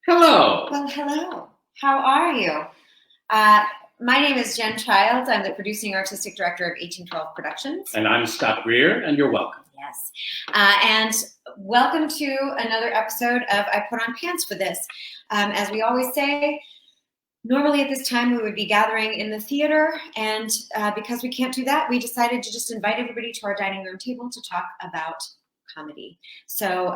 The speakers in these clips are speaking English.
Hello. Well, hello. How are you? My name is Jen Childs. I'm the producing artistic director of 1812 Productions. And I'm Scott Greer, and you're welcome. Yes. And welcome to another episode of I Put on Pants for This. As we always say, normally at this time we would be gathering in the theater, and because we can't do that, we decided to just invite everybody to our dining room table to talk about comedy. So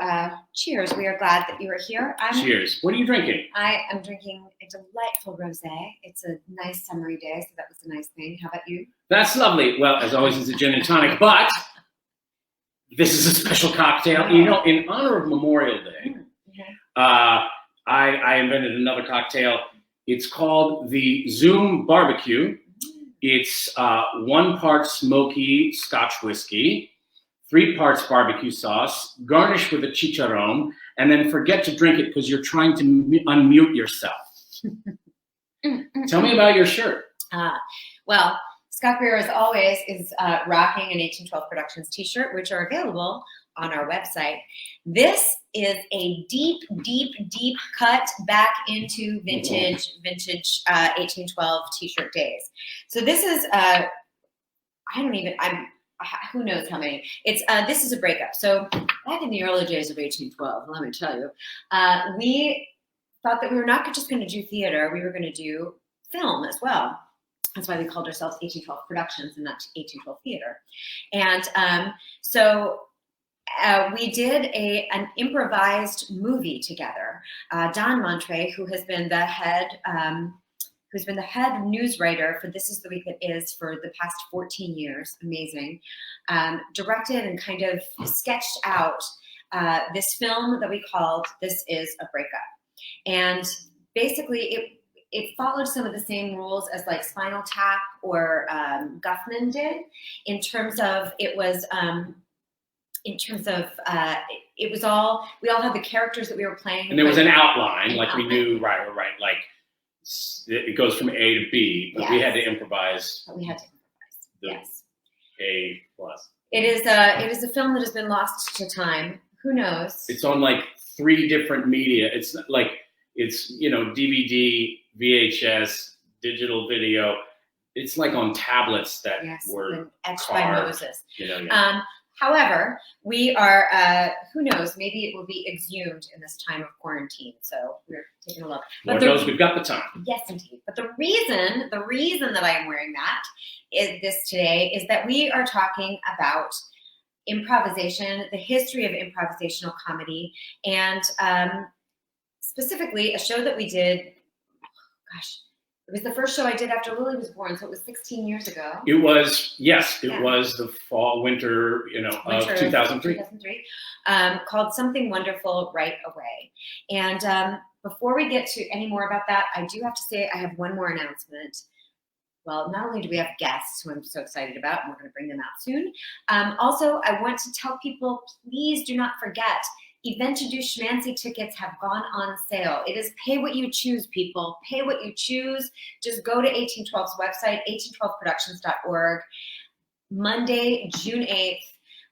cheers. We are glad that you are here. Cheers. What are you drinking? I am drinking a delightful rosé. It's a nice summery day, so that was a nice thing. How about you? That's lovely. Well, as always, it's a gin and tonic, but this is a special cocktail. You know, in honor of Memorial Day, I invented another cocktail. It's called the Zoom Barbecue. It's 1 part smoky Scotch whiskey, 3 parts barbecue sauce, garnish with a chicharron, and then forget to drink it because you're trying to unmute yourself. Tell me about your shirt. Well, Scott Greer, as always, is rocking an 1812 Productions t-shirt, which are available on our website. This is a deep cut back into vintage 1812 t-shirt days. So this is, who knows how many. It's this is a breakup. So back in the early days of 1812, let me tell you, we thought that we were not just going to do theater, we were going to do film as well. That's why we called ourselves 1812 Productions and not 1812 Theater. And so we did an improvised movie together. Don Montre, who has been the head news writer for This Is the Week That Is for the past 14 years, amazing, directed and kind of sketched out this film that we called This Is a Breakup. And basically it followed some of the same rules as like Spinal Tap or Guffman did, in terms of we all had the characters that we were playing. And there was an outline, like we knew, right, like it goes from A to B, but we had to improvise. Yes. A plus. It is a film that has been lost to time. Who knows? It's on like 3 different media. It's DVD, VHS, digital video. It's like on tablets that were etched carved by Moses. Yeah. However, we are, who knows, maybe it will be exhumed in this time of quarantine. So we're taking a look. Lord knows we've got the time. Yes, indeed. But the reason that I am wearing this today is that we are talking about improvisation, the history of improvisational comedy, and specifically a show that we did, it was the first show I did after Lily was born, so it was 16 years ago. It was, yes, it was the winter of 2003. Called Something Wonderful Right Away. And before we get to any more about that, I do have to say I have one more announcement. Well, not only do we have guests who I'm so excited about, and we're going to bring them out soon, also I want to tell people, please do not forget, Event to Do Schmancy tickets have gone on sale. It is pay what you choose, people. Pay what you choose. Just go to 1812's website, 1812productions.org. Monday, June 8th,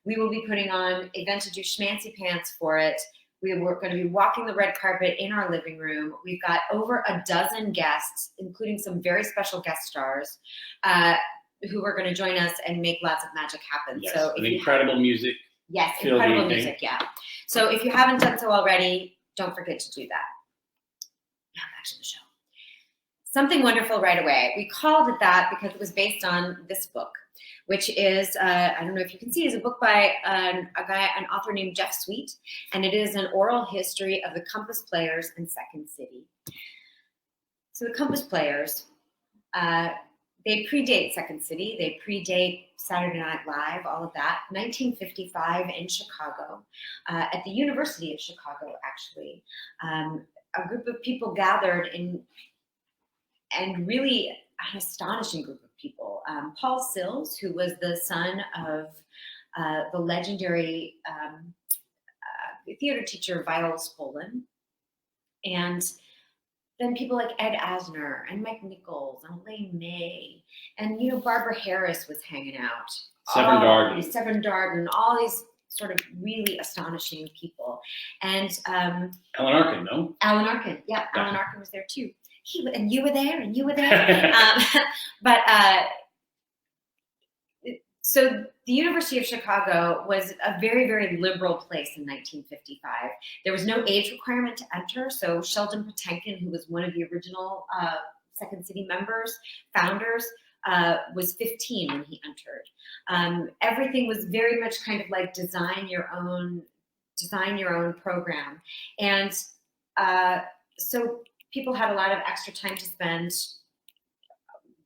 we will be putting on Event to Do Schmancy pants for it. We're going to be walking the red carpet in our living room. We've got over a dozen guests, including some very special guest stars, who are going to join us and make lots of magic happen. Yes, so incredible music. Yes, incredible music, yeah. So if you haven't done so already, don't forget to do that. Now back to the show. Something Wonderful Right Away. We called it that because it was based on this book, which is, I don't know if you can see, is a book by an author named Jeff Sweet, and it is an oral history of the Compass Players in Second City. So the Compass Players, they predate Second City. They predate Saturday Night Live, all of that. 1955 in Chicago, at the University of Chicago, actually. A group of people gathered and really an astonishing group of people. Paul Sills, who was the son of the legendary theater teacher Viola Spolin, and then people like Ed Asner and Mike Nichols and Elaine May, and Barbara Harris was hanging out. Severn Darden, all these sort of really astonishing people. And Alan Arkin, no? Alan Arkin, yeah, Alan Arkin was there too. And you were there, and you were there. But so the University of Chicago was a very, very liberal place in 1955. There was no age requirement to enter. So Sheldon Patinkin, who was one of the original Second City founders, was 15 when he entered. Everything was very much kind of like design your own program. And so people had a lot of extra time to spend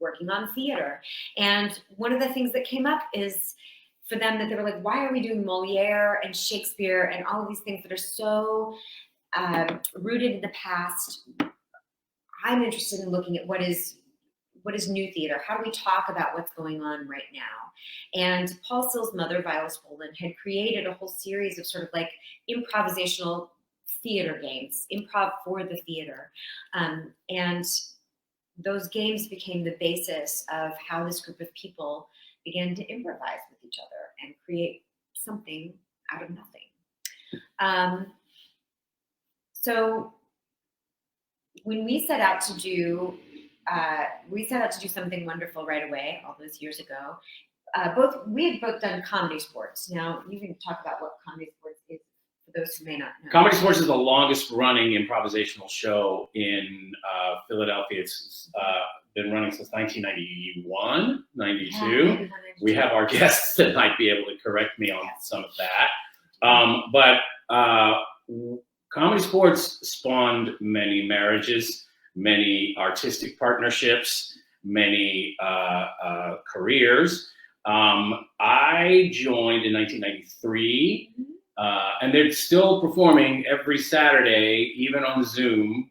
working on theater. And one of the things that came up is for them that they were like, why are we doing Moliere and Shakespeare and all of these things that are so rooted in the past? I'm interested in looking at what is new theater. How do we talk about what's going on right now? And Paul Sill's mother, Viola Spolin, had created a whole series of sort of like improvisational theater games, improv for the theater. And those games became the basis of how this group of people began to improvise with each other and create something out of nothing. So when we set out to do something wonderful right away all those years ago. We had both done ComedySportz. Now you can talk about what ComedySportz is for those who may not know. ComedySportz is the longest running improvisational show in Philadelphia. It's been running since 1991, 92. Yeah, we have our guests that might be able to correct me on some of that. But ComedySportz spawned many marriages, many artistic partnerships, many careers. I joined in 1993, and they're still performing every Saturday, even on Zoom.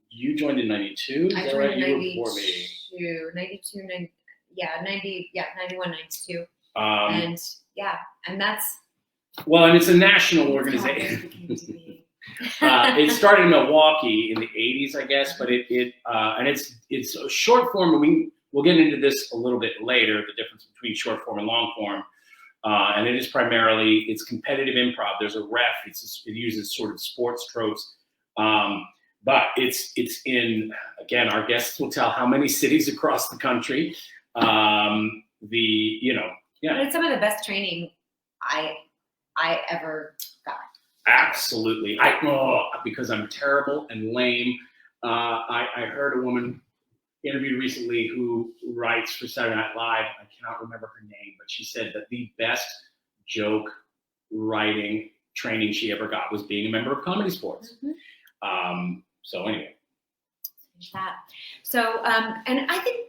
You joined in 92? I joined in 92, 91, 92. And that's... Well, and it's a national organization. It started in Milwaukee in the 80s, I guess, but it's a short form, and we'll get into this a little bit later, the difference between short form and long form. And it's competitive improv. There's a ref. It uses sort of sports tropes. But it's in, again, our guests will tell how many cities across the country. But it's some of the best training I ever got. Absolutely. Because I'm terrible and lame. I heard a woman interviewed recently who writes for Saturday Night Live. I cannot remember her name, but she said that the best joke writing training she ever got was being a member of ComedySportz. So anyway. So, and I think,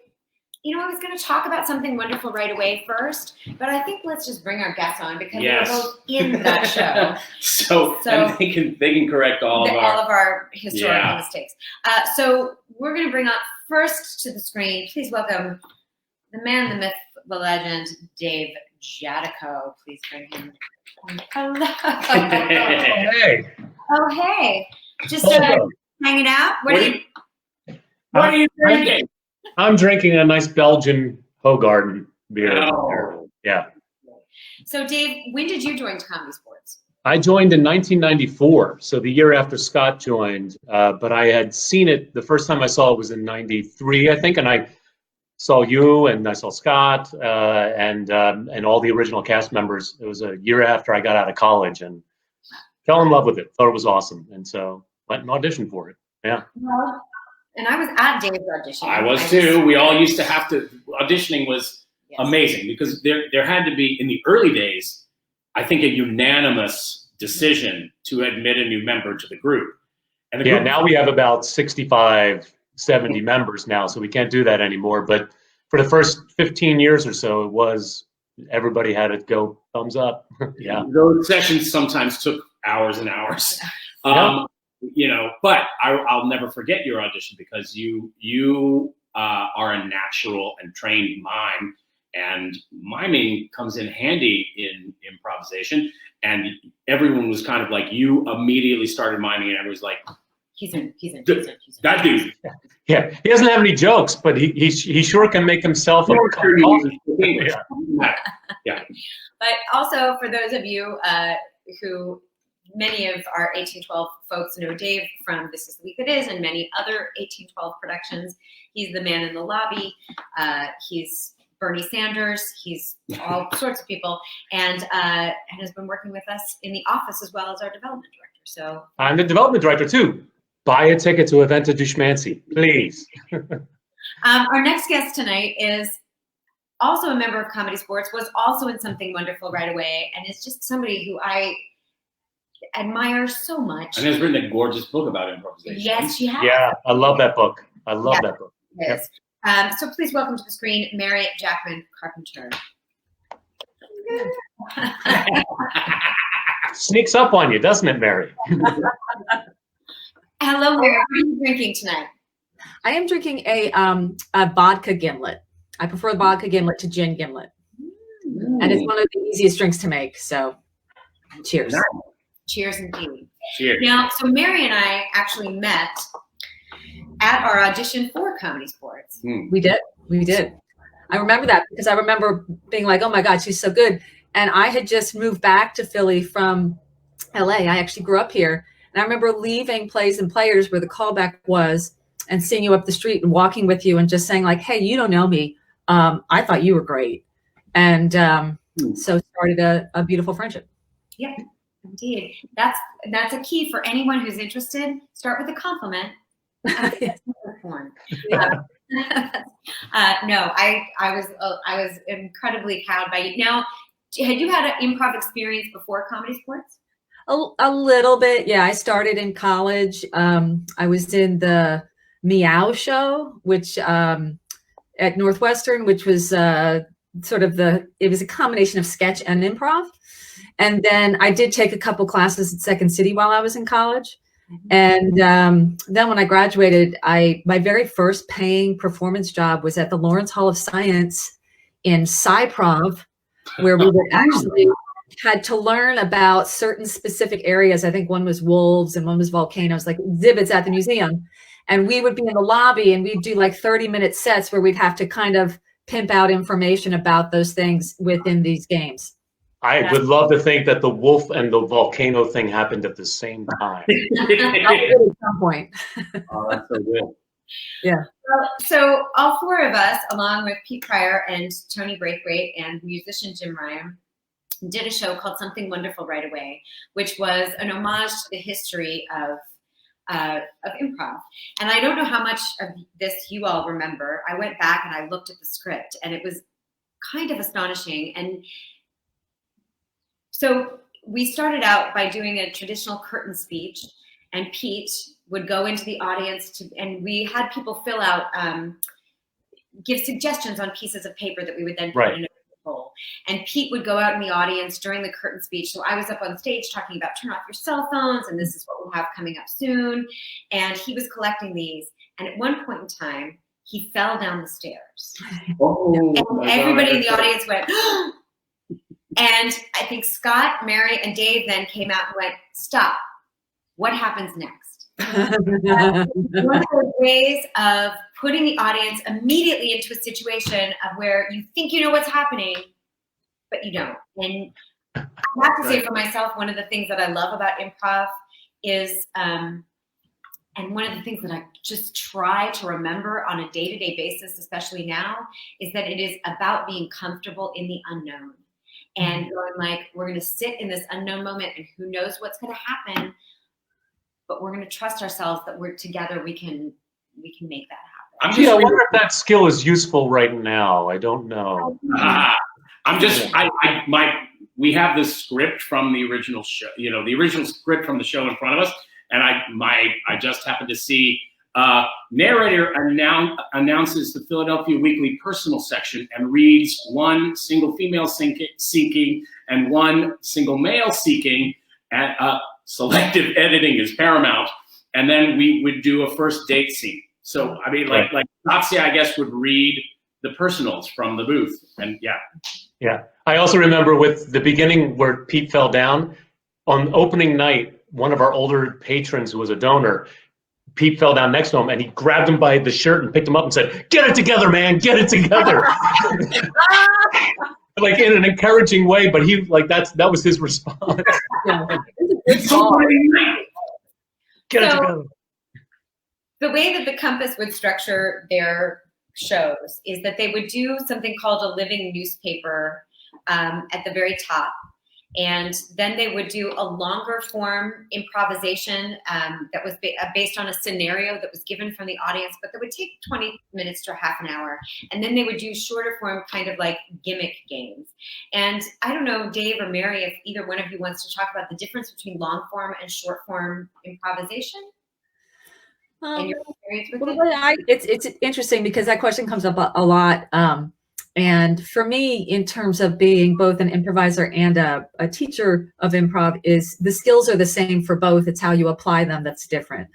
I was going to talk about something wonderful right away first, but I think let's just bring our guests on because we're both in that show. so and they can correct all of our historical mistakes. So we're going to bring on first to the screen. Please welcome the man, the myth, the legend, Dave Jadico. Please bring him. Hello. Hey. Oh, hey. Just hanging out. What are you drinking? I'm drinking a nice Belgian Hoegaarden beer. Oh. Yeah. So, Dave, when did you join ComedySportz? I joined in 1994, so the year after Scott joined. But I had seen it, the first time I saw it was in 93, I think, and I saw you and I saw Scott and all the original cast members. It was a year after I got out of college and fell in love with it. Thought it was awesome, and so went and auditioned for it. Yeah. Well, and I was at Dave's audition. I was too. We all used to have to. Auditioning was amazing because there had to be, in the early days, I think, a unanimous decision to admit a new member to the group. And the group, now we have about 65, 70 members now, so we can't do that anymore. But for the first 15 years or so, it was everybody had to go thumbs up. Yeah. Those sessions sometimes took hours and hours. But I'll never forget your audition because you are a natural and trained mime, and miming comes in handy in improvisation. And everyone was kind of like, you immediately started miming, and everyone's like, He's in. That dude. Yeah, he doesn't have any jokes, but he sure can make himself a cup of coffee. Yeah. But also for those of you who, many of our 1812 folks know Dave from This Is the Week That Is and many other 1812 productions. He's the man in the lobby. He's Bernie Sanders. He's all sorts of people, and has been working with us in the office as well as our development director. So I'm the development director too. Buy a ticket to Eventa du Schmancy, please. Our next guest tonight is also a member of ComedySportz, was also in Something Wonderful right away, and is just somebody who I admire so much. And has written a gorgeous book about improvisation. Yes, she has. Yeah, I love that book. I love that book. Yes. So please welcome to the screen, Mary Jackman Carpenter. Sneaks up on you, doesn't it, Mary? Hello, Mary. What are you drinking tonight? I am drinking a vodka gimlet. I prefer the vodka gimlet to gin gimlet. And it's one of the easiest drinks to make. So cheers. Nice. Cheers indeed. Cheers. Now, so Mary and I actually met at our audition for ComedySportz. We did. I remember that because I remember being like, oh my God, she's so good. And I had just moved back to Philly from LA. I actually grew up here. And I remember leaving Plays and Players where the callback was and seeing you up the street and walking with you and just saying like, hey, you don't know me. I thought you were great. And so started a beautiful friendship. Yep, indeed. That's a key for anyone who's interested. Start with a compliment. No, I was incredibly cowed by you. Now, had you had an improv experience before ComedySportz? A little bit, yeah. I started in college. I was in the Meow Show, which at Northwestern, which was sort of it was a combination of sketch and improv. And then I did take a couple classes at Second City while I was in college. And then when I graduated, my very first paying performance job was at the Lawrence Hall of Science in Sci-Prov, where we would actually had to learn about certain specific areas. I think one was wolves and one was volcanoes, like exhibits at the museum. And we would be in the lobby and we'd do like 30-minute sets where we'd have to kind of pimp out information about those things within these games. I would love to think that the wolf and the volcano thing happened at the same time. At some point. Oh, that's so good. Yeah. Well, so all four of us, along with Pete Pryor and Tony Braithwaite and musician Jim Ryan, did a show called Something Wonderful Right Away, which was an homage to the history of improv. And I don't know how much of this you all remember. I went back and I looked at the script and it was kind of astonishing. And so we started out by doing a traditional curtain speech, and Pete would go into the audience and we had people fill out, give suggestions on pieces of paper that we would then put in a poll. And Pete would go out in the audience during the curtain speech. So I was up on stage talking about turn off your cell phones and this is what we'll have coming up soon. And he was collecting these. And at one point in time, he fell down the stairs. Oh, and everybody in the audience went, and I think Scott, Mary, and Dave then came out and went, stop. What happens next? One of those ways of putting the audience immediately into a situation of where you think you know what's happening, but you don't. And I have to say for myself, one of the things that I love about improv is, and one of the things that I just try to remember on a day-to-day basis, especially now, is that it is about being comfortable in the unknown. And going like, we're going to sit in this unknown moment and who knows what's going to happen, but we're going to trust ourselves that we're together. We can make that happen. I wonder if that skill is useful right now. I don't know. We have this script from the original show, the original script from the show in front of us. And I just happened to see narrator announces the Philadelphia Weekly personal section and reads one single female seeking and one single male seeking, and selective editing is paramount. And then we would do a first date scene. So, I mean, like Nazi, I guess, would read the personals from the booth. And yeah. Yeah. I also remember with the beginning where Pete fell down, on opening night, one of our older patrons who was a donor Pete fell down next to him, and he grabbed him by the shirt and picked him up and said, "Get it together, man, get it together." Like in an encouraging way, but he like that was his response. Yeah. It's so great. Get it So- together. The way that the Compass would structure their shows is that they would do something called a living newspaper at the very top. And then they would do a longer form improvisation that was based on a scenario that was given from the audience, but that would take 20 minutes to half an hour. And then they would do shorter form kind of like gimmick games. And I don't know, Dave or Mary, if either one of you wants to talk about the difference between long form and short form improvisation and your experience with it. It's interesting because that question comes up a lot. And for me, in terms of being both an improviser and a teacher of improv, is the skills are the same for both. It's how you apply them that's different.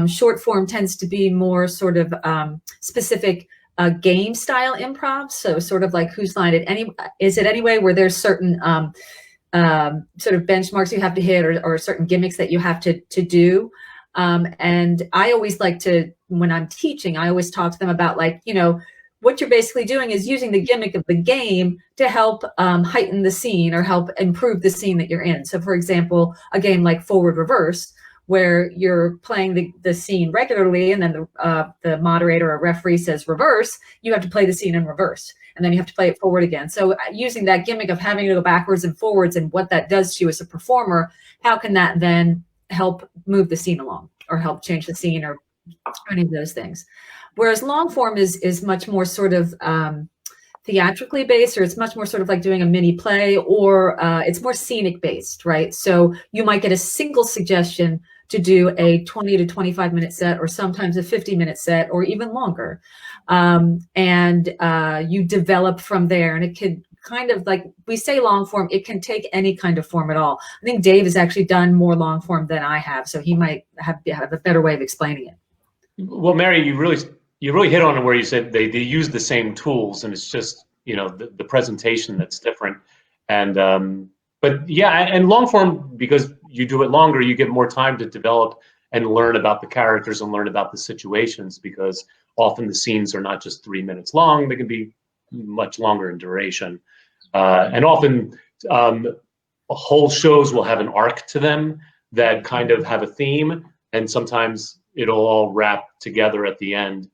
Short form tends to be more sort of specific game style improv. So sort of like Whose Line Is It Anyway, where there's certain sort of benchmarks you have to hit or certain gimmicks that you have to do. And I always like to, when I'm teaching, I always talk to them about like, what you're basically doing is using the gimmick of the game to help heighten the scene or help improve the scene that you're in. So for example, a game like Forward Reverse, where you're playing the scene regularly and then the moderator or referee says reverse, you have to play the scene in reverse. And then you have to play it forward again. So using that gimmick of having to go backwards and forwards and what that does to you as a performer, how can that then help move the scene along or help change the scene or any of those things? Whereas long form is much more sort of theatrically based, or it's much more sort of like doing a mini play, or it's more scenic based, right? So you might get a single suggestion to do a 20 to 25 minute set, or sometimes a 50-minute set, or even longer. And you develop from there, and it could kind of like, we say long form, it can take any kind of form at all. I think Dave has actually done more long form than I have, so he might have a better way of explaining it. Well, Mary, you really hit on it where you said they use the same tools, and it's just the presentation that's different. And but yeah, and long form, because you do it longer, you get more time to develop and learn about the characters and learn about the situations, because often the scenes are not just 3 minutes long; they can be much longer in duration. And often whole shows will have an arc to them that kind of have a theme, and sometimes it'll all wrap together at the end.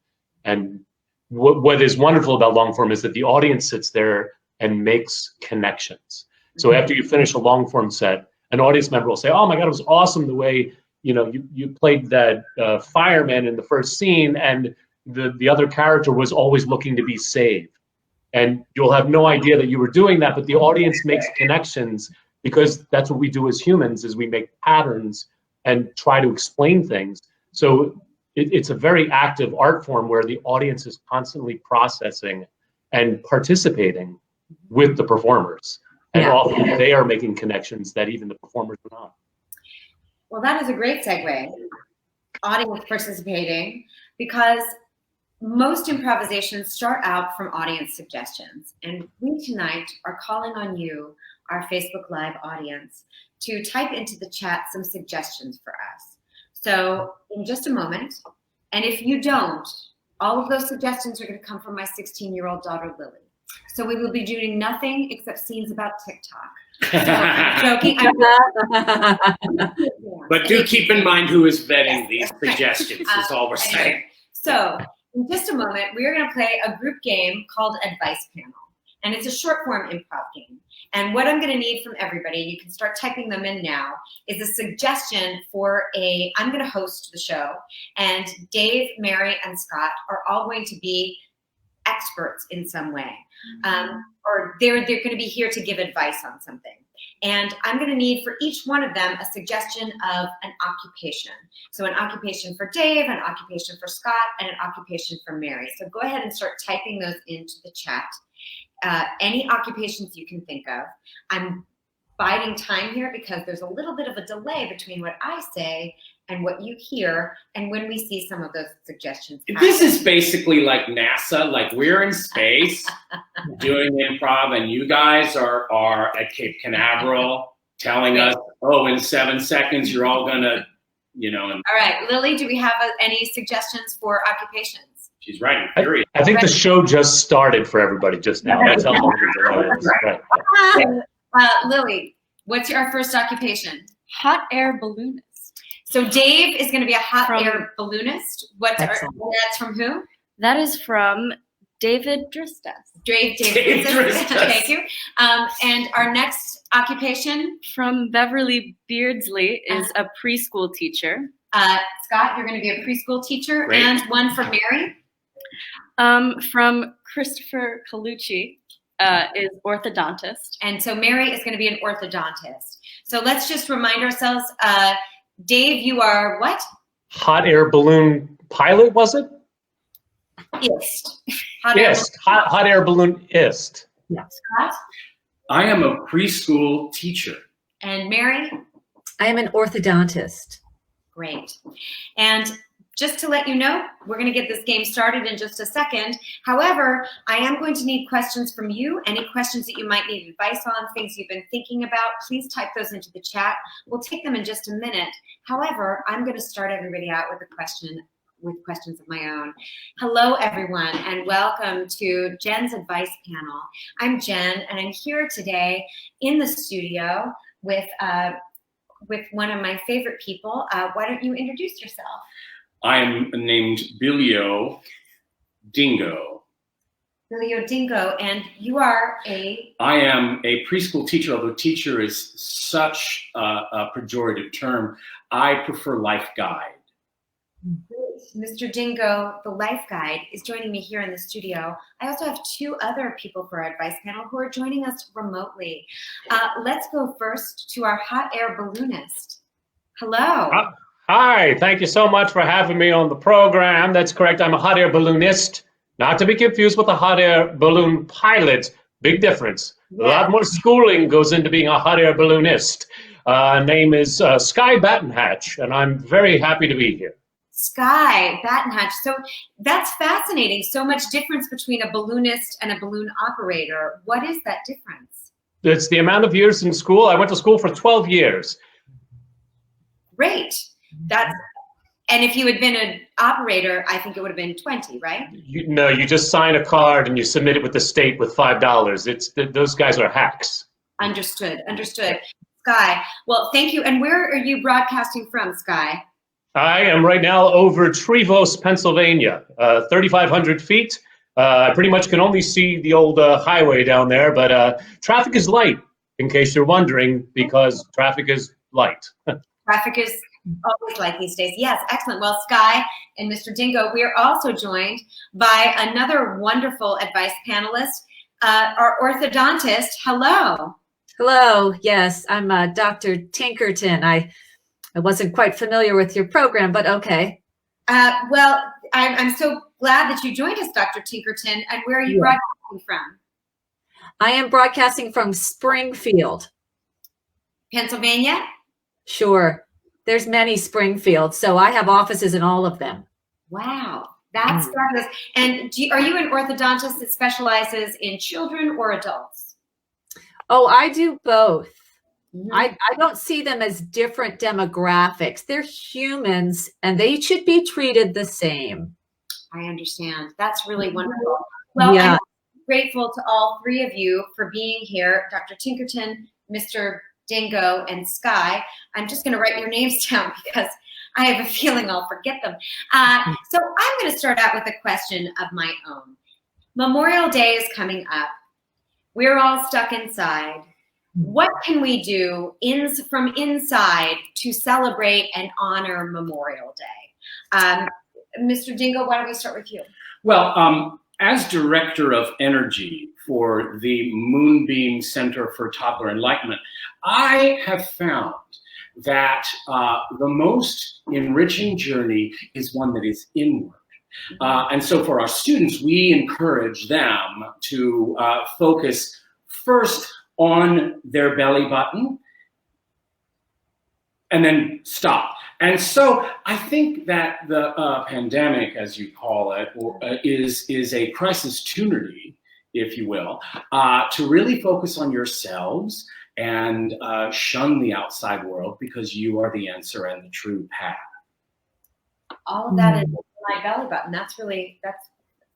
And what is wonderful about long form is that the audience sits there and makes connections. So after you finish a long form set, an audience member will say, "Oh my God, it was awesome the way you played that fireman in the first scene, and the other character was always looking to be saved." And you'll have no idea that you were doing that, but the audience makes connections, because that's what we do as humans, is we make patterns and try to explain things. So it's a very active art form where the audience is constantly processing and participating with the performers. And often they are making connections that even the performers are not. Well, that is a great segue. Audience participating, because most improvisations start out from audience suggestions. And we tonight are calling on you, our Facebook Live audience, to type into the chat some suggestions for us. So in just a moment, and if you don't, all of those suggestions are going to come from my 16-year-old daughter, Lily. So we will be doing nothing except scenes about TikTok. So, joking. But do keep in mind who is vetting these suggestions, is all we're saying. So in just a moment, we are going to play a group game called Advice Panel. And it's a short form improv game. And what I'm going to need from everybody, you can start typing them in now, is a suggestion for I'm going to host the show. And Dave, Mary, and Scott are all going to be experts in some way. Or they're going to be here to give advice on something. And I'm going to need for each one of them a suggestion of an occupation. So an occupation for Dave, an occupation for Scott, and an occupation for Mary. So go ahead and start typing those into the chat. Any occupations you can think of. I'm biding time here because there's a little bit of a delay between what I say and what you hear, and when we see some of those suggestions. This is basically like NASA, like we're in space doing improv, and you guys are at Cape Canaveral telling us, oh, in 7 seconds, you're all gonna And All right, Lily, do we have any suggestions for occupations? she's writing furious. I think the show just started for everybody just now. That's how long the delay is. Right. Lily, what's our first occupation? Hot air balloonist. So Dave is going to be a hot From- air balloonist. Excellent. That's from who? That is from David Dristas. Dave Dave Dristas. Thank you. And our next occupation? From Beverly Beardsley is a preschool teacher. Scott, you're going to be a preschool teacher. Great. And one for Mary? From Christopher Colucci is orthodontist. And so Mary is going to be an orthodontist. So let's just remind ourselves, Dave, you are what? Hot air balloon pilot, was it? Ist. Yes, hot air balloonist. Scott? I am a preschool teacher. And Mary? I am an orthodontist. Great. And just to let you know, we're going to get this game started in just a second. However, I am going to need questions from you. Any questions that you might need advice on, things you've been thinking about, please type those into the chat. We'll take them in just a minute. However, I'm going to start everybody out with questions of my own. Hello, everyone, and welcome to Jen's Advice Panel. I'm Jen, and I'm here today in the studio with one of my favorite people. Why don't you introduce yourself? I am named Bilio Dingo. Bilio Dingo, and you are a... I am a preschool teacher, although teacher is such a pejorative term. I prefer life guide. Mr. Dingo, the life guide, is joining me here in the studio. I also have two other people for our advice panel who are joining us remotely. Let's go first to our hot air balloonist. Hello. Hi, thank you so much for having me on the program. That's correct, I'm a hot air balloonist, not to be confused with a hot air balloon pilot. Big difference. A lot more schooling goes into being a hot air balloonist. Name is Sky Battenhatch, and I'm very happy to be here. Sky Battenhatch. So that's fascinating. So much difference between a balloonist and a balloon operator. What is that difference? It's the amount of years in school. I went to school for 12 years. Great. And if you had been an operator, I think it would have been 20, right? No, you just sign a card and you submit it with the state with $5. Those guys are hacks. Understood. Sky. Well, thank you. And where are you broadcasting from, Sky? I am right now over Trevose, Pennsylvania, 3,500 feet. I pretty much can only see the old highway down there, but traffic is light, in case you're wondering, because traffic is light. Traffic is always light these days. Yes, excellent. Well, Sky and Mr. Dingo, we are also joined by another wonderful advice panelist, our orthodontist. Hello. Hello. Yes, I'm Dr. Tinkerton. I wasn't quite familiar with your program, but okay. Well, I'm so glad that you joined us, Dr. Tinkerton. And where are you broadcasting from? I am broadcasting from Springfield. Pennsylvania? Sure. There's many Springfields, so I have offices in all of them. Wow, that's fabulous. And are you an orthodontist that specializes in children or adults? Oh, I do both. Mm-hmm. I don't see them as different demographics. They're humans, and they should be treated the same. I understand. That's really wonderful. Well, Yeah. I'm grateful to all three of you for being here. Dr. Tinkerton, Mr. Dingo, and Sky. I'm just going to write your names down because I have a feeling I'll forget them. So I'm going to start out with a question of my own. Memorial Day is coming up. We're all stuck inside. What can we do from inside to celebrate and honor Memorial Day? Mr. Dingo, why don't we start with you? Well, as director of energy for the Moonbeam Center for Toddler Enlightenment, I have found that the most enriching journey is one that is inward. And so for our students, we encourage them to focus first on their belly button and then stop. And so I think that the pandemic, as you call it, is a crisis-tunity, if you will, to really focus on yourselves and shun the outside world because you are the answer and the true path. All of that is my belly button. That's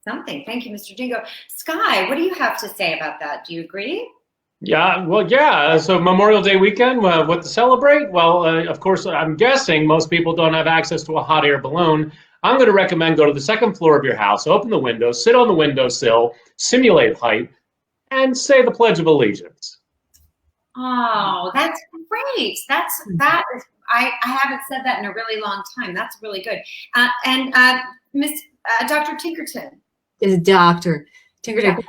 something. Thank you, Mr. Dingo. Sky, what do you have to say about that? Do you agree? Yeah, well, yeah. So Memorial Day weekend, what to celebrate? Well, of course, I'm guessing most people don't have access to a hot air balloon. I'm going to recommend go to the second floor of your house, open the window, sit on the windowsill, simulate height, and say the Pledge of Allegiance. Oh, that's great. That is. I haven't said that in a really long time. That's really good. And Miss Dr. Tinkerton. Is Dr. Tinkerton.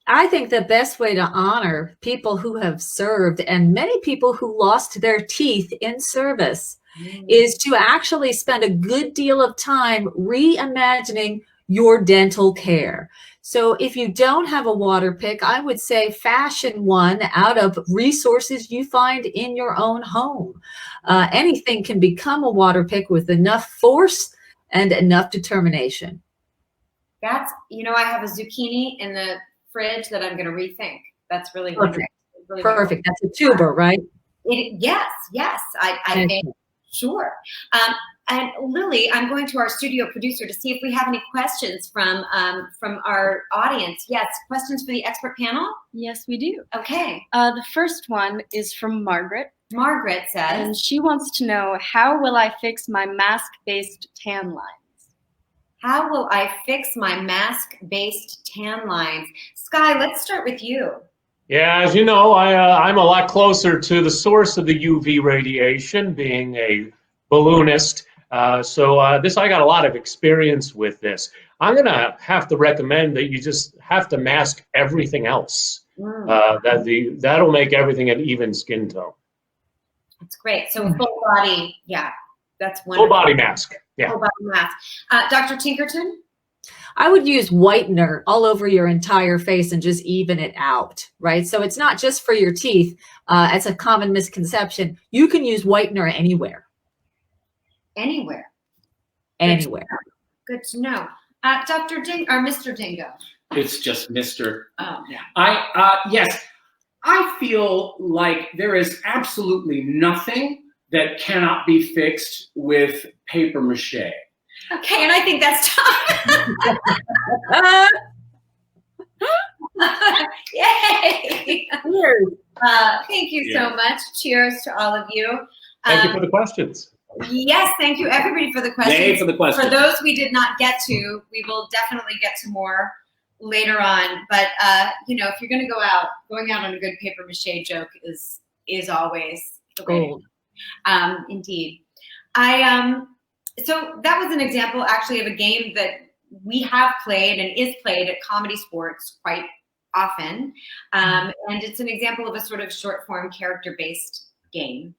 I think the best way to honor people who have served and many people who lost their teeth in service is to actually spend a good deal of time reimagining your dental care. So if you don't have a water pick, I would say fashion one out of resources you find in your own home. Anything can become a water pick with enough force and enough determination. I have a zucchini in the fridge that I'm going to rethink. That's really perfect. Really perfect. That's a tuber, right? Yes. I think sure. And Lily, I'm going to our studio producer to see if we have any questions from our audience. Yes, questions for the expert panel? Yes, we do. Okay. The first one is from Margaret. Margaret says, and she wants to know, how will I fix my mask-based tan lines? How will I fix my mask-based tan lines? Sky, let's start with you. Yeah, as you know, I'm a lot closer to the source of the UV radiation, being a balloonist. So I got a lot of experience with this. I'm going to have to recommend that you just have to mask everything else. That'll make everything an even skin tone. That's great. So full body, yeah, that's wonderful. Full body mask, yeah. Full body mask. Dr. Tinkerton? I would use whitener all over your entire face and just even it out, right? So it's not just for your teeth. It's a common misconception. You can use whitener anywhere. Anywhere. Anywhere. Good to know. Dr. Mr. Dingo. It's just Mr. Oh, yeah. Yes, I feel like there is absolutely nothing that cannot be fixed with paper mache. Okay, and I think that's time. Yay! Thank you so much. Cheers to all of you. Thank you for the questions. Yes, thank you everybody for the questions. Yay for the questions. For those we did not get to, we will definitely get to more later on. But if you're going to going out on a good paper mache joke is always the way. Gold. Indeed. So that was an example actually of a game that we have played and is played at ComedySportz quite often. And it's an example of a sort of short form character based game.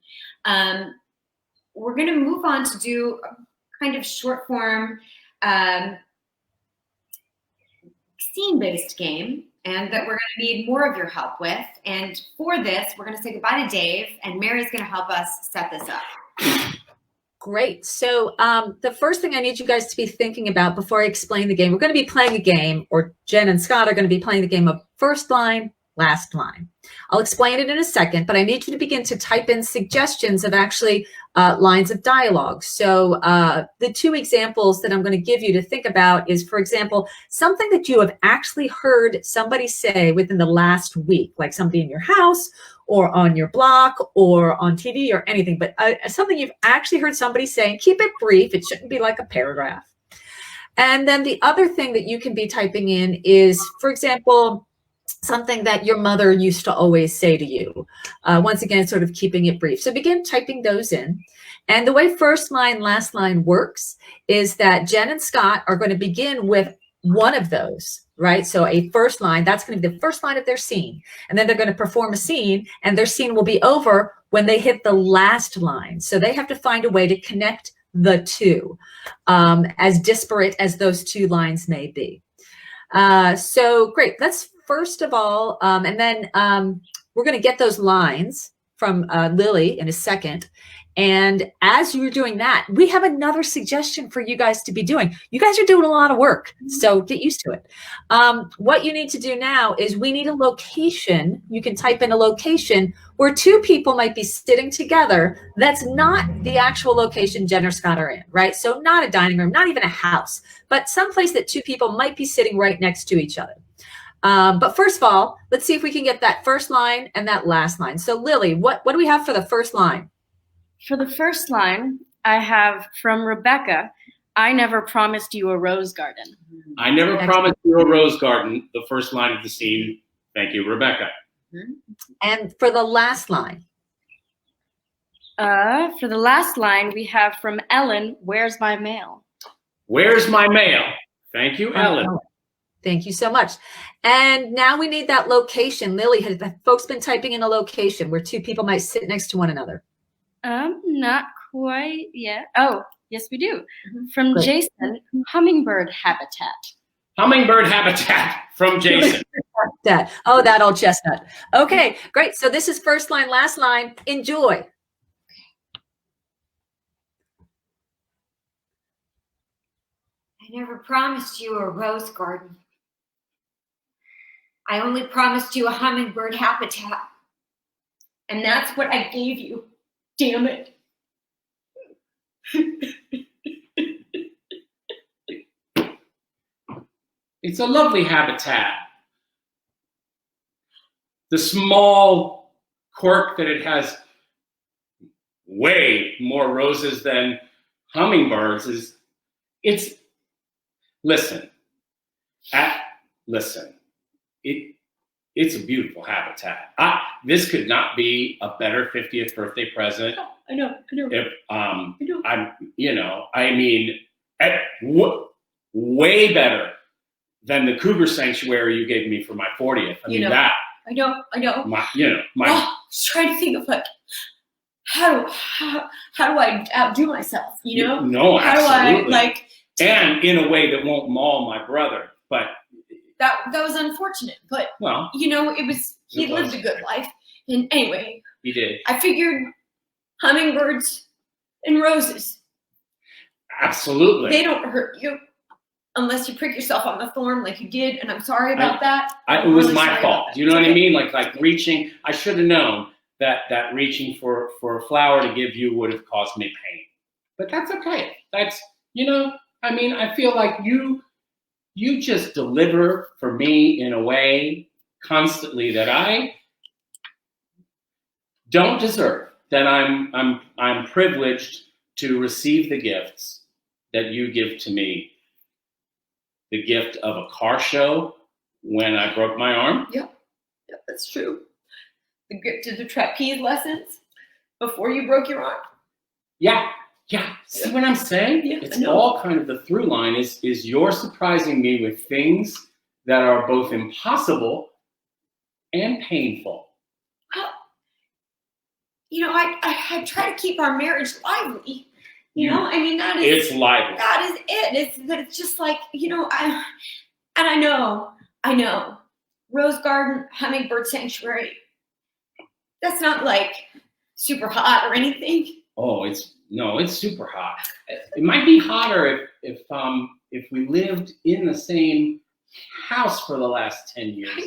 We're going to move on to do a kind of short form scene-based game, and that we're going to need more of your help with. And for this, we're going to say goodbye to Dave, and Mary's going to help us set this up. Great. So the first thing I need you guys to be thinking about before I explain the game, we're going to be playing a game, or Jen and Scott are going to be playing the game of first line, last line. I'll explain it in a second, but I need you to begin to type in suggestions of actually lines of dialogue. So the two examples that I'm going to give you to think about is, for example, something that you have actually heard somebody say within the last week, like somebody in your house or on your block or on TV or anything, but something you've actually heard somebody say. Keep it brief. It shouldn't be like a paragraph. And then the other thing that you can be typing in is, for example, something that your mother used to always say to you. Once again, sort of keeping it brief. So begin typing those in. And the way first line, last line works is that Jen and Scott are going to begin with one of those, right? So a first line, that's going to be the first line of their scene. And then they're going to perform a scene, and their scene will be over when they hit the last line. So they have to find a way to connect the two, as disparate as those two lines may be. So great. Let's first of all, and then we're going to get those lines from Lily in a second. And as you're doing that, we have another suggestion for you guys to be doing. You guys are doing a lot of work, so get used to it. What you need to do now is we need a location. You can type in a location where two people might be sitting together. That's not the actual location Jen or Scott are in, right? So not a dining room, not even a house, but someplace that two people might be sitting right next to each other. But first of all, let's see if we can get that first line and that last line. So Lily, what do we have for the first line? For the first line, I have from Rebecca, I never promised you a rose garden. I never promised you a rose garden, the first line of the scene. Thank you, Rebecca. And for the last line? For the last line, we have from Ellen, where's my mail? Where's my mail? Thank you, Ellen. Thank you so much. And now we need that location. Lily, have folks been typing in a location where two people might sit next to one another? Not quite yet. Oh, yes, we do. From Great. Jason, hummingbird habitat. Hummingbird habitat from Jason. That old chestnut. Okay, great. So this is first line, last line. Enjoy. I never promised you a rose garden. I only promised you a hummingbird habitat. And that's what I gave you. Damn it. It's a lovely habitat. The small quirk that it has way more roses than hummingbirds is, listen, it's a beautiful habitat. This could not be a better 50th birthday present. I know. Way better than the cougar sanctuary you gave me for my 40th. I know. Just trying to think of like, how do I outdo myself? No, How absolutely. do I and in a way that won't maul my brother, but that was unfortunate, but well, he lived a good life. And anyway, he did. I figured hummingbirds and roses, Absolutely. they don't hurt you unless you prick yourself on the thorn like you did, and I'm sorry about that. It was my fault. Do you know what I mean? Like reaching, I should have known that reaching for a flower to give you would have caused me pain. But that's okay. That's, I feel like you just deliver for me in a way constantly that I don't deserve. That I'm privileged to receive the gifts that you give to me. The gift of a car show when I broke my arm. Yep, that's true. The gift of the trapeze lessons before you broke your arm. Yeah. See what I'm saying? Yeah, it's I know. all kind of the through line is you're surprising me with things that are both impossible and painful. I try to keep our marriage lively. That is It's lively. that is it. It's just like, I know. Rose garden, hummingbird sanctuary. That's not like super hot or anything. Oh, it's super hot. It might be hotter if we lived in the same house for the last 10 years.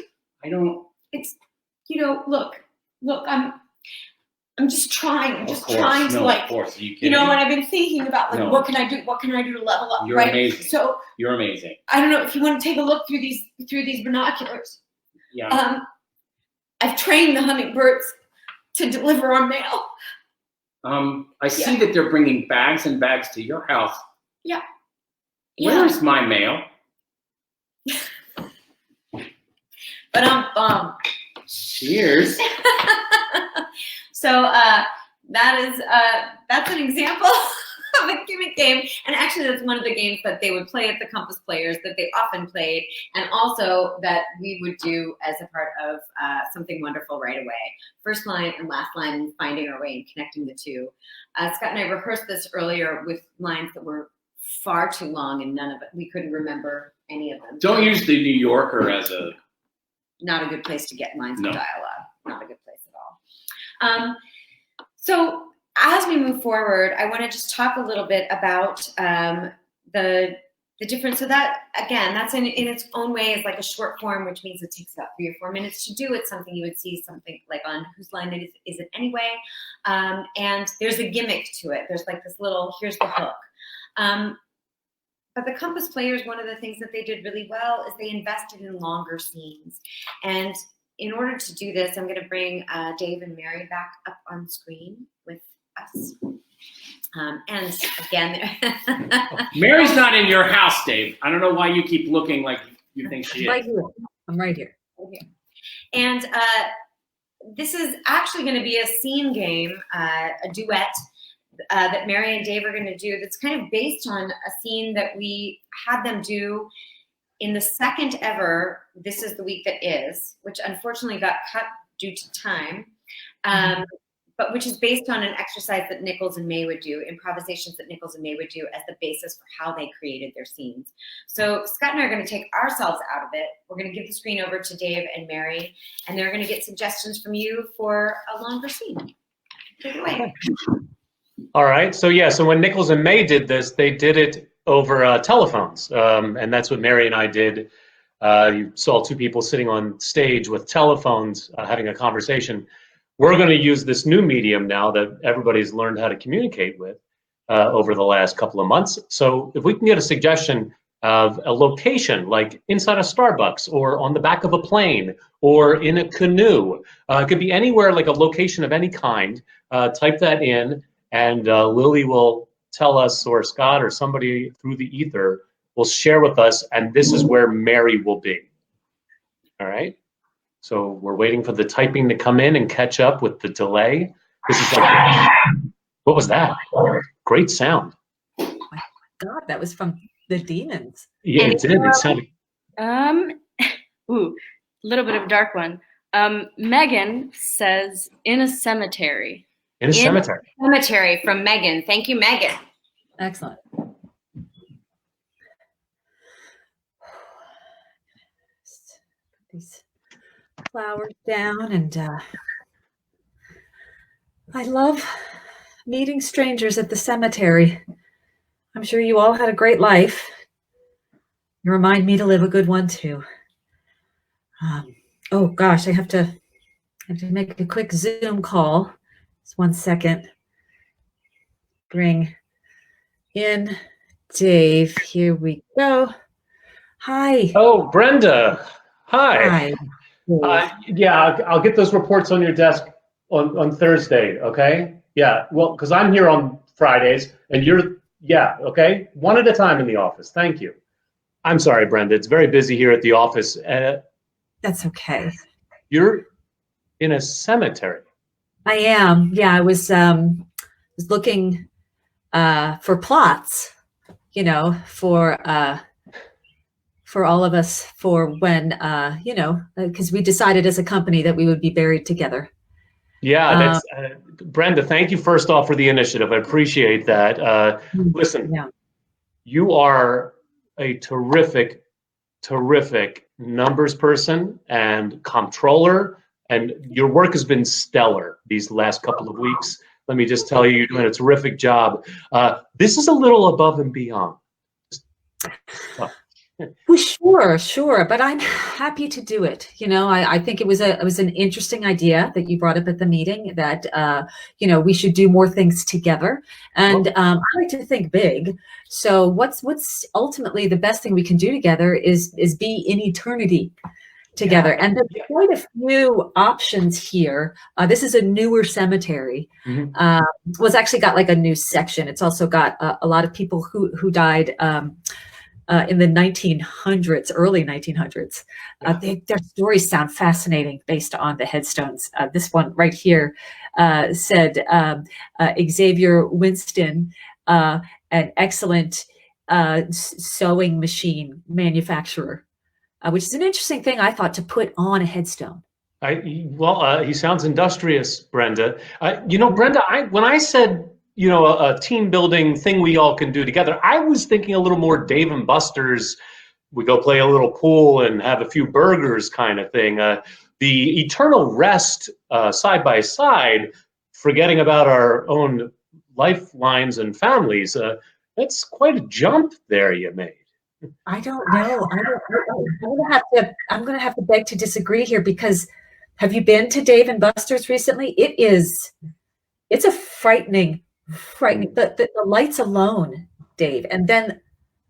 I don't. It's, look, I'm just trying. I'm just Of course, trying to of course. Are you kidding? and I've been thinking about No. what can I do? What can I do to level up? You're right? amazing. So You're amazing. I don't know if you want to take a look through these binoculars. Yeah. I've trained the hummingbirds to deliver our mail. I see that they're bringing bags and bags to your house. Yeah. Where's my mail? But Cheers. So that's an example of a gimmick game, and actually that's one of the games that they would play at the Compass Players that they often played, and also that we would do as a part of Something Wonderful Right Away. First line and last line, finding our way and connecting the two. Scott and I rehearsed this earlier with lines that were far too long, and we couldn't remember any of them. Don't use the New Yorker as a. Not a good place to get lines No. of dialogue. Not a good place at all. So as we move forward, I want to just talk a little bit about the difference. So that, again, that's in its own way is like a short form, which means it takes about 3 or 4 minutes to do. It's something you would see something like on Whose Line Is It Anyway? And there's a gimmick to it. There's like this little, here's the hook. But the Compass Players, one of the things that they did really well is they invested in longer scenes. And in order to do this, I'm going to bring Dave and Mary back up on screen with us. And again, Mary's not in your house, Dave. I don't know why you keep looking like you think she is. Right here. I'm right here. And this is actually going to be a scene game, a duet that Mary and Dave are going to do that's kind of based on a scene that we had them do in the second ever This Is the Week That Is, which unfortunately got cut due to time, but which is based on an exercise that Nichols and May would do, improvisations that Nichols and May would do as the basis for how they created their scenes. So Scott and I are going to take ourselves out of it. We're going to give the screen over to Dave and Mary, and they're going to get suggestions from you for a longer scene. Take it away. All right. So yeah. So when Nichols and May did this, they did it over telephones, and that's what Mary and I did. You saw 2 people sitting on stage with telephones having a conversation. We're going to use this new medium now that everybody's learned how to communicate with over the last couple of months. So if we can get a suggestion of a location, like inside a Starbucks or on the back of a plane or in a canoe, it could be anywhere, like a location of any kind. Type that in, and Lily will tell us, or Scott or somebody through the ether will share with us, and this is where Mary will be. All right? So we're waiting for the typing to come in and catch up with the delay. This is like, what was that? Great sound. Oh my God, that was from the demons. Yeah, it did. It sounded. Ooh, a little bit of a dark one. Megan says in a cemetery. In a cemetery. Cemetery from Megan. Thank you, Megan. Excellent. These flowers down, and I love meeting strangers at the cemetery. I'm sure you all had a great life. You remind me to live a good one too. Oh gosh, I have to make a quick Zoom call. Just 1 second. Bring in Dave. Here we go. Hi. Oh, Brenda. Hi. Hi. Yeah, I'll get those reports on your desk on Thursday, okay? Yeah, well, because I'm here on Fridays, and yeah, okay? One at a time in the office. Thank you. I'm sorry, Brenda. It's very busy here at the office. That's okay. You're in a cemetery. I am. Yeah, I was looking for plots, for all of us, for when, because we decided as a company that we would be buried together. Yeah, that's Brenda, thank you first off for the initiative. I appreciate that. Listen, Yeah. You are a terrific numbers person and comptroller, and your work has been stellar these last couple of weeks. Let me just tell you, you're doing a terrific job. This is a little above and beyond. Well, sure, but I'm happy to do it. I think it was an interesting idea that you brought up at the meeting that we should do more things together, and I like to think big. So what's ultimately the best thing we can do together is be in eternity together. Yeah. And there's quite a few options here. This is a newer cemetery. Mm-hmm. Well, it's actually got like a new section. It's also got a lot of people who died in the 1900s, early 1900s. Their stories sound fascinating based on the headstones. This one right here said Xavier Winston, an excellent sewing machine manufacturer, which is an interesting thing, I thought, to put on a headstone. He sounds industrious, Brenda. Brenda, when I said, a team building thing we all can do together, I was thinking a little more Dave and Buster's, we go play a little pool and have a few burgers kind of thing. the eternal rest side by side, forgetting about our own lifelines and families. That's quite a jump there you made. I don't know. I'm gonna have to beg to disagree here, because have you been to Dave and Buster's recently? It's a frightening. The lights alone, Dave, and then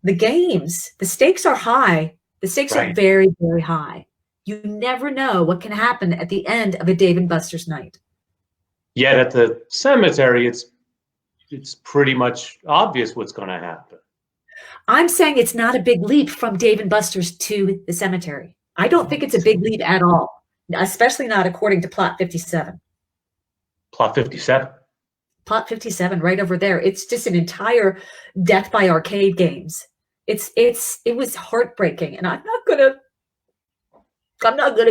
the games. The stakes are high. The stakes are very, very high. You never know what can happen at the end of a Dave and Buster's night. Yet at the cemetery, it's pretty much obvious what's going to happen. I'm saying it's not a big leap from Dave and Buster's to the cemetery. I don't think it's a big leap at all, especially not according to Plot 57. Plot 57? Plot 57, right over there. It's just an entire death by arcade games. It was heartbreaking, and I'm not gonna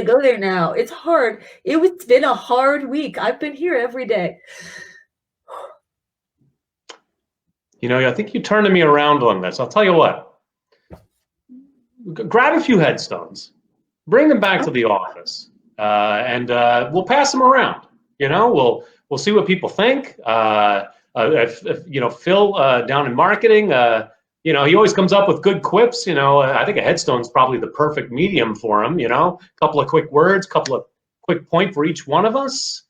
go there now. It's hard. It's been a hard week. I've been here every day. You know, I think you turned me around on this. I'll tell you what. Grab a few headstones, bring them back to the office, and we'll pass them around. You know, we'll see what people think. If you know, Phil down in marketing, you know, he always comes up with good quips. You know, I think a headstone's probably the perfect medium for him. You know, a couple of quick words, couple of quick point for each one of us.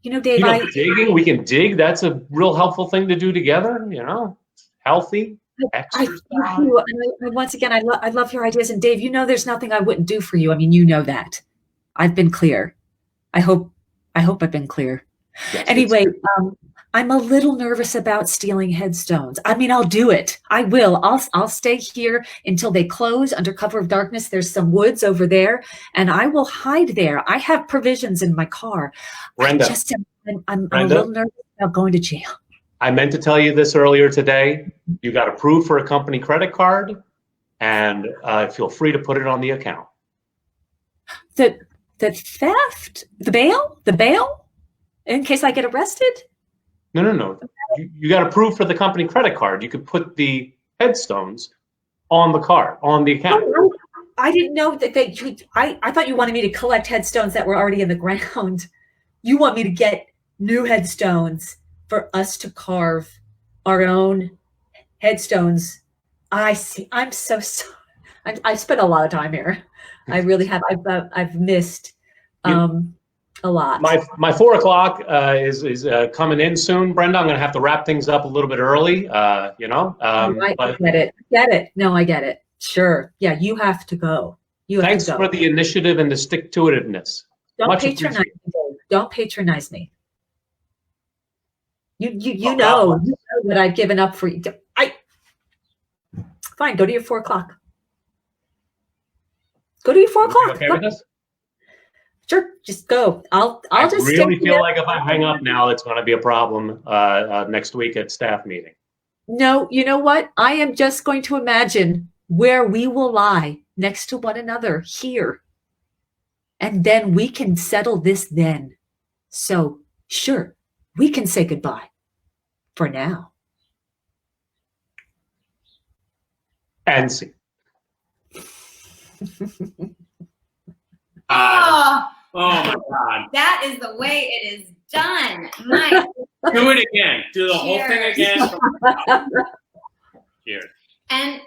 You know, Dave, digging, we can dig. That's a real helpful thing to do together. You know, healthy. Exercise. Thank you. And once again, I love your ideas. And Dave, you know, there's nothing I wouldn't do for you. I mean, you know that. I've been clear. I hope I've been clear. Yes, anyway, I'm a little nervous about stealing headstones. I mean, I'll do it. I will. I'll stay here until they close under cover of darkness. There's some woods over there, and I will hide there. I have provisions in my car. Brenda, I'm a little nervous about going to jail. I meant to tell you this earlier today. You got approved for a company credit card, and feel free to put it on the account. The theft? The bail? In case I get arrested? No. You got approved for the company credit card. You could put the headstones on the card, on the account. Oh, I didn't know that I thought you wanted me to collect headstones that were already in the ground. You want me to get new headstones for us to carve our own headstones. I see. I'm so sorry. I've spent a lot of time here. I really have. I've missed a lot. My 4 o'clock is coming in soon, Brenda. I'm going to have to wrap things up a little bit early. You know. I get it. Get it. No, I get it. Sure. Yeah, you have to go. Thanks for the initiative and the stick-to-itiveness. Don't patronize me, Dave. Don't patronize me. You know that I've given up for you. Fine. Go to your 4 o'clock. Go to your 4 o'clock. Okay with this? Sure, just go. I'll just. I really feel like if I hang up now, it's going to be a problem next week at staff meeting. No, you know what? I am just going to imagine where we will lie next to one another here, and then we can settle this then. So, sure, we can say goodbye for now. And see. Oh my God. That is the way it is done. Nice. Do it again. Do the whole thing again. Here. And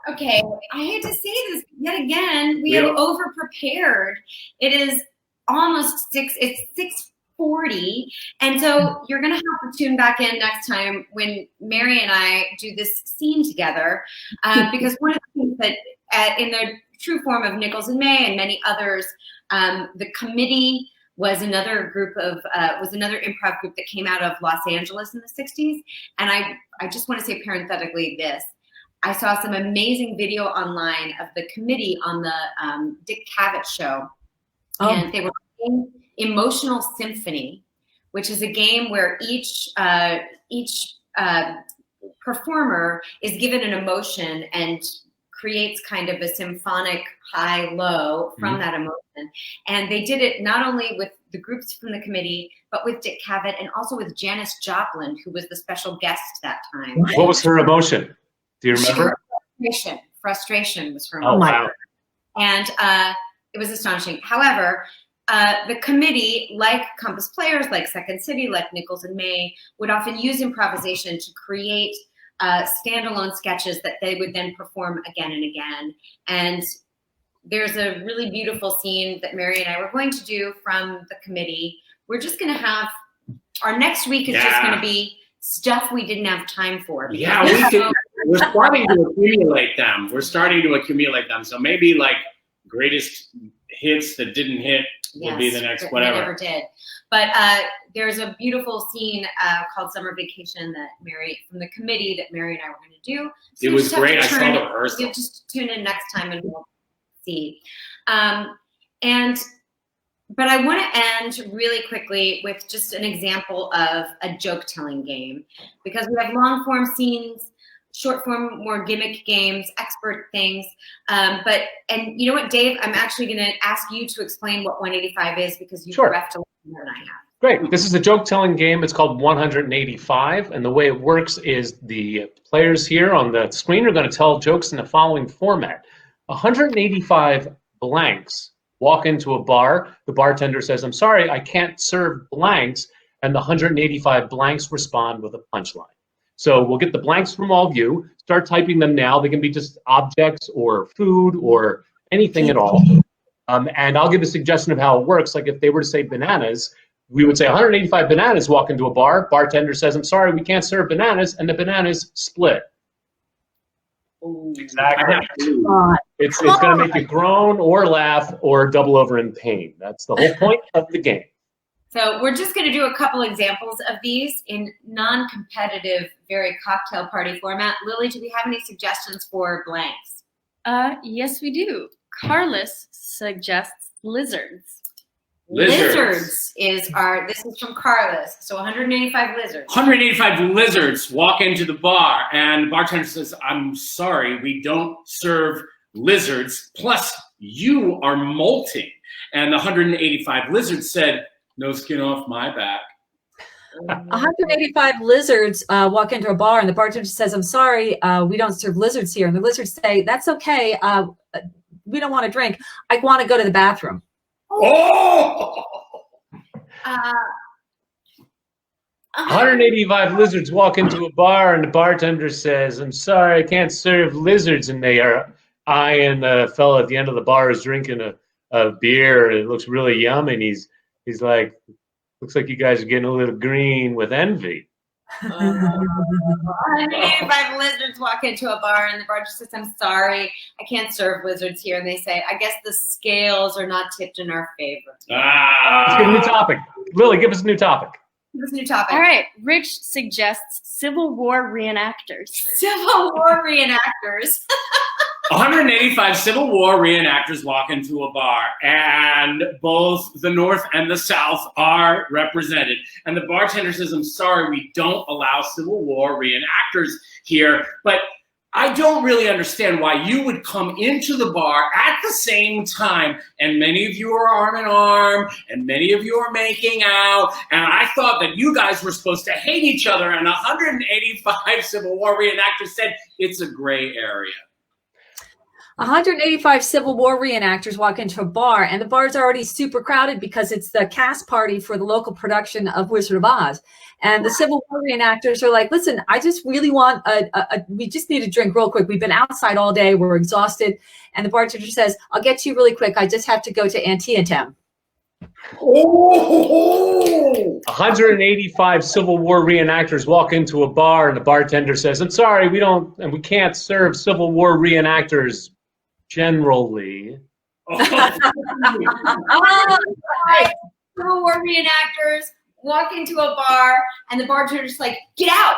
okay, I hate to say this yet again. We have over prepared. It is almost 6. It's 6:40, and so you're gonna have to tune back in next time when Mary and I do this scene together, because one of the things that in the true form of Nichols and May and many others, the committee was another improv group that came out of Los Angeles in the 60s. And I just want to say parenthetically this. I saw some amazing video online of the committee on the Dick Cavett show. Oh. And they were playing Emotional Symphony, which is a game where each performer is given an emotion and creates kind of a symphonic high-low from that emotion. And they did it not only with the groups from the committee, but with Dick Cavett and also with Janis Joplin, who was the special guest that time. What was her emotion? Do you remember? Frustration was her emotion. emotion. Wow. And It was astonishing. However, the committee, like Compass Players, like Second City, like Nichols and May, would often use improvisation to create standalone sketches that they would then perform again and again. And there's a really beautiful scene that Mary and I were going to do from the committee. We're just going to have, our next week is just going to be stuff we didn't have time for. Yeah, we're starting to accumulate them. So maybe like greatest hits that didn't hit will be the next whatever. Never did. But there's a beautiful scene called Summer Vacation that Mary, from the committee, that Mary and I were going to do. So it was great. I saw the rehearsal. You'll just tune in next time and we'll see. But I want to end really quickly with just an example of a joke-telling game, because we have long-form scenes, short-form, more gimmick games, expert things. And you know what, Dave? I'm actually going to ask you to explain what 185 is, because you've refed a lot more than I have. Great. This is a joke-telling game. It's called 185, and the way it works is the players here on the screen are going to tell jokes in the following format. 185 blanks walk into a bar. The bartender says, "I'm sorry, I can't serve blanks," and the 185 blanks respond with a punchline. So we'll get the blanks from all of you. Start typing them now. They can be just objects or food or anything at all. And I'll give a suggestion of how it works. Like if they were to say bananas, we would say 185 bananas walk into a bar. Bartender says, "I'm sorry, we can't serve bananas," and the bananas split. Exactly. It's going to make you groan or laugh or double over in pain. That's the whole point of the game. So we're just going to do a couple examples of these in non-competitive, very cocktail party format. Lily, do we have any suggestions for blanks? Yes, we do. Carlos suggests lizards. Lizards is this is from Carlos. So 185 lizards. 185 lizards walk into the bar, and the bartender says, "I'm sorry, we don't serve lizards, plus you are molting." And the 185 lizards said, "No skin off my back." 185 lizards walk into a bar, and the bartender says, "I'm sorry, we don't serve lizards here." And the lizards say, "That's okay. We don't want to drink. I want to go to the bathroom." Oh! 185 lizards walk into a bar, and the bartender says, "I'm sorry, I can't serve lizards." And they are eyeing the fellow at the end of the bar is drinking a beer, and it looks really yummy. And he's like, "Looks like you guys are getting a little green with envy." 185 lizards walk into a bar, and the bartender says, "I'm sorry, I can't serve lizards here." And they say, "I guess the scales are not tipped in our favor." Let's get a new topic. Lily, give us a new topic. Give us a new topic. All right. Rich suggests Civil War reenactors. Civil War reenactors. 185 Civil War reenactors walk into a bar, and both the North and the South are represented. And the bartender says, "I'm sorry, we don't allow Civil War reenactors here, but I don't really understand why you would come into the bar at the same time, and many of you are arm in arm, and many of you are making out, and I thought that you guys were supposed to hate each other." And 185 Civil War reenactors said, "It's a gray area." 185 Civil War reenactors walk into a bar, and the bar's already super crowded because it's the cast party for the local production of Wizard of Oz. And the Civil War reenactors are like, "Listen, I just really want we just need a drink real quick. We've been outside all day. We're exhausted." And the bartender says, "I'll get to you really quick. I just have to go to Antietam." 185 Civil War reenactors walk into a bar, and the bartender says, "I'm sorry, we can't serve Civil War reenactors generally." Civil War reenactors walk into a bar, and the bartender's like, get out.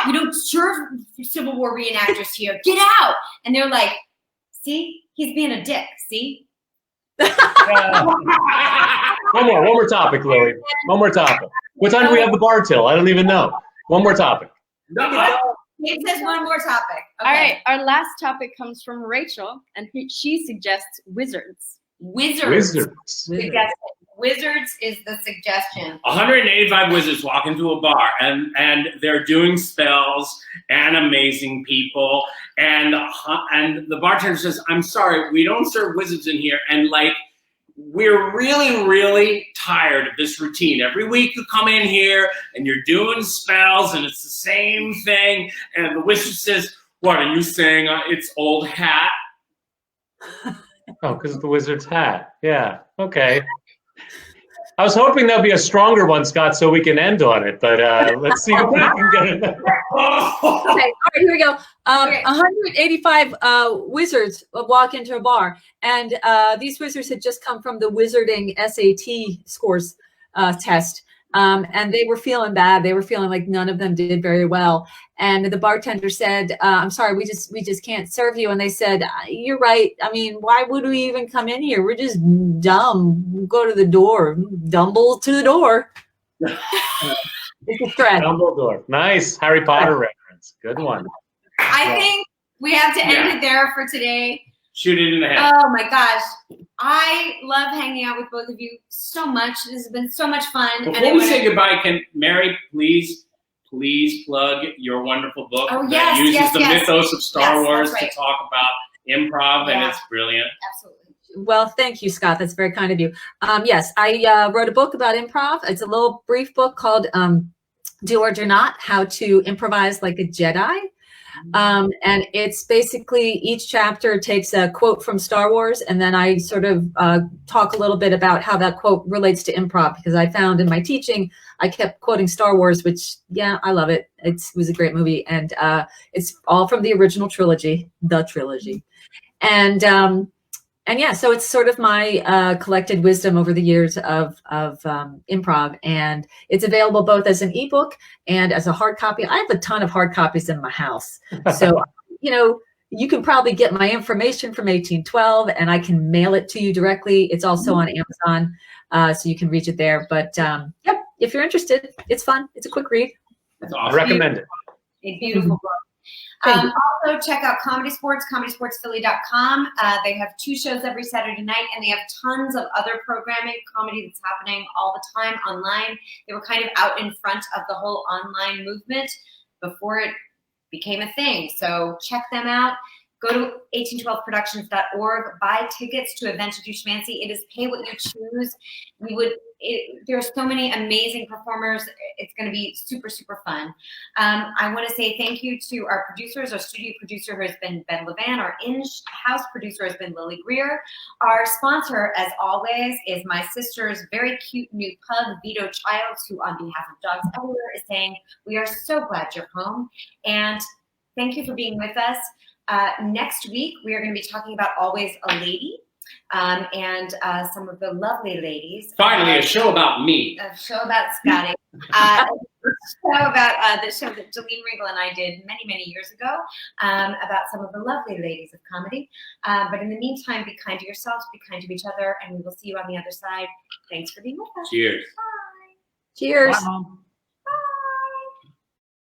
We don't serve Civil War reenactors here. Get out." And they're like, "See, he's being a dick. See?" One more topic, Lily. One more topic. What time do we have the bar till? I don't even know. One more topic. It says one more topic. Okay. All right. Our last topic comes from Rachel, and she suggests wizards. Wizards is the suggestion. 185 wizards walk into a bar, and they're doing spells and amazing people, and the bartender says, "I'm sorry, we don't serve wizards in here." And like we're really, really tired of this routine. Every week you come in here and you're doing spells and it's the same thing. And the wizard says, what are you saying? It's old hat. Oh, because of the wizard's hat. Yeah. Okay. I was hoping there'll be a stronger one, Scott, so we can end on it. But let's see if we can get it. Okay, all right, here we go. 185 wizards walk into a bar, and these wizards had just come from the wizarding SAT scores test, and they were feeling bad. They were feeling like none of them did very well. And the bartender said, "I'm sorry, we just can't serve you." And they said, "You're right. I mean, why would we even come in here? We're just dumb. We'll go to the door. Dumble to the door." It's a threat. Dumbledore. Nice Harry Potter reference. Good one. I think we have to end it there for today. Shoot it in the head. Oh my gosh. I love hanging out with both of you so much. This has been so much fun. Before we say goodbye, can Mary please plug your wonderful book that uses the mythos of Star Wars to talk about improv, and it's brilliant. Absolutely. Well, thank you, Scott. That's very kind of you. Yes, I wrote a book about improv. It's a little brief book called Do or Do Not, How to Improvise Like a Jedi. And it's basically each chapter takes a quote from Star Wars, and then I sort of talk a little bit about how that quote relates to improv, because I found in my teaching, I kept quoting Star Wars, which, yeah, I love it. It was a great movie, and it's all from the original trilogy, the trilogy. And yeah, so it's sort of my collected wisdom over the years of improv, and it's available both as an ebook and as a hard copy. I have a ton of hard copies in my house. So, you can probably get my information from 1812 and I can mail it to you directly. It's also on Amazon, so you can reach it there. But yep, if you're interested, it's fun. It's a quick read. That's awesome. I recommend it. A beautiful book. Also, check out ComedySportz, ComedySportsPhilly.com. They have 2 shows every Saturday night, and they have tons of other programming, comedy that's happening all the time online. They were kind of out in front of the whole online movement before it became a thing. So check them out. Go to 1812productions.org. Buy tickets to Event to Do Schmancy. It is pay what you choose. There are so many amazing performers. It's going to be super, super fun. I want to say thank you to our producers. Our studio producer has been Ben Levan. Our in-house producer has been Lily Greer. Our sponsor, as always, is my sister's very cute new pug, Vito Childs, who on behalf of Dogs Everywhere is saying, we are so glad you're home. And thank you for being with us. Next week, we are going to be talking about Always a Lady. And some of the lovely ladies. Finally, a show about me. A show about Scotty. A show about the show that Jolene Ringel and I did many, many years ago about some of the lovely ladies of comedy. But in the meantime, be kind to yourselves, be kind to each other, and we will see you on the other side. Thanks for being with us. Cheers. Bye. Cheers. Bye.